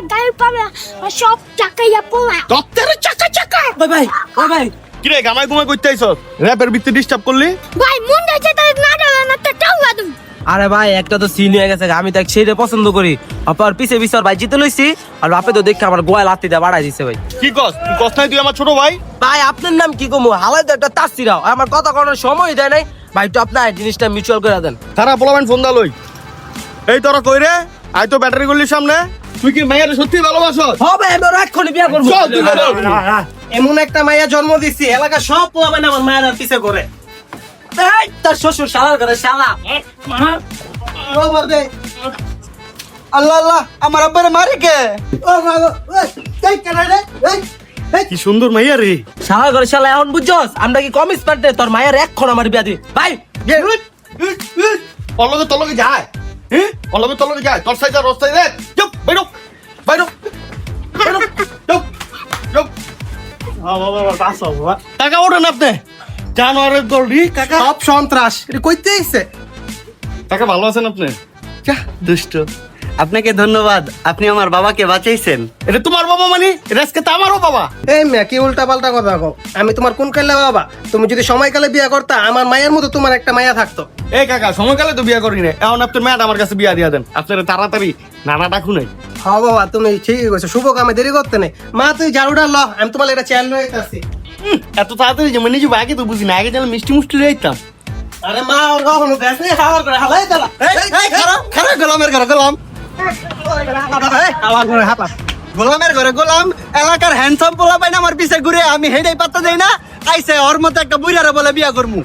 গাড়ি পাবে সব চাকাইয়া পোলা দত্তের চাকা চাকা ভাই ভাই কি রে গামাই গুমাই করতে আইছ র‍্যাপের ভিতরে ডিস্টার্ব করলি ভাই মন যাইছে তাই না না তা টাউলা তুমি আরে ভাই একটা তো সিন হয়ে গেছে আমি তাকে সেইটা পছন্দ করি আপার পিছে পিছে ভাই জিতে লইছি আর বাপে তো দেখে আমার গোয়া লাত্তি দিয়ে বাড়াই দিছে ভাই কি কস তুই কস নাই তুই আমার ছোট ভাই ভাই আপনার নাম কি কমু হালাই তো একটা তাসিরাও আমার কথা কোনো সময় দেয় নাই ভাই তো আপনার জিনিসটা মিউচুয়াল করে দেন তারা বলবেন ফোন দালই এই তোরা কই রে আই তো ব্যাটারি গলির সামনে তুই কি মাইয়ারে সত্যি ভালোবাসস হবে আমি এক্ষুনি বিয়ে করবো চল, তুই বল। এমন একটা মাইয়া জন্ম দিছি এলাকা সব পোলা মানে আমার মায়ের আর পিছে করে এই, তার শ্বশুর শালার করে শালা আল্লাহ আল্লাহ আমার আব্বারে মারি কে কি সুন্দর মাইয়া রে শালার করে শালা এখন বুঝছস আমরা কি কম স্পার্টে তোর মায়ের এক্ষণ আমার বিয়া দিবি ভাই তলকে যায় হ্যাঁ তলকে যায় তোর সাইজা রস্তায় রে চুপ বাইরো বাইরো বাইরো চুপ চুপ টাকা ওঠেন আপনি জানোয়ারের দল রি কাকা সব সন্ত্রাস এটা কইতে আইছে টাকা ভালো আছেন আপনি দুষ্ট আপনাকে ধন্যবাদ আপনি আমার বাবাকে বাঁচাইছেন এটা তোমার বাবা মানে এটা আজকে তো আমারও বাবা এই মেয়ে কি উল্টা পাল্টা কথা কও আমি তোমার কোন কালে বাবা তুমি যদি সময়কালে বিয়ে করতা আমার মায়ের মতো তোমার একটা মায়া থাকতো এই কাকা সময়কালে তো বিয়া করি না এখন আপনার মেয়েটা আমার কাছে বিয়া দিয়া দেন আপনারা তাড়াতাড়ি নানা ডাকু নাই হ্যাঁ বাবা তুমি ঠিকই কইছো শুভ কামে দেরি করতে নেই মা তুই ঝাড়ুটা ল আমি তোমার এটা চেয়ার লয়ে আইতাছি এত তাড়াতাড়ি যেমন নিজে আগে তো বুঝি না আগে যেন মিষ্টি মুষ্টি লইতাম আরে মা ওর কখনো গ্যাস নেই হাওয়ার করে হালাই দালা খারাপ গোলামের ঘরে গোলাম হাওয়ার করে হাতা গোলামের ঘরে গোলাম এলাকার হ্যান্ডসাম পোলা পাইনা আমার পিছে ঘুরে আমি হেডাই পাত্তা দেই না আইছে ওর মতো একটা বুইরারে বলে বিয়া করমু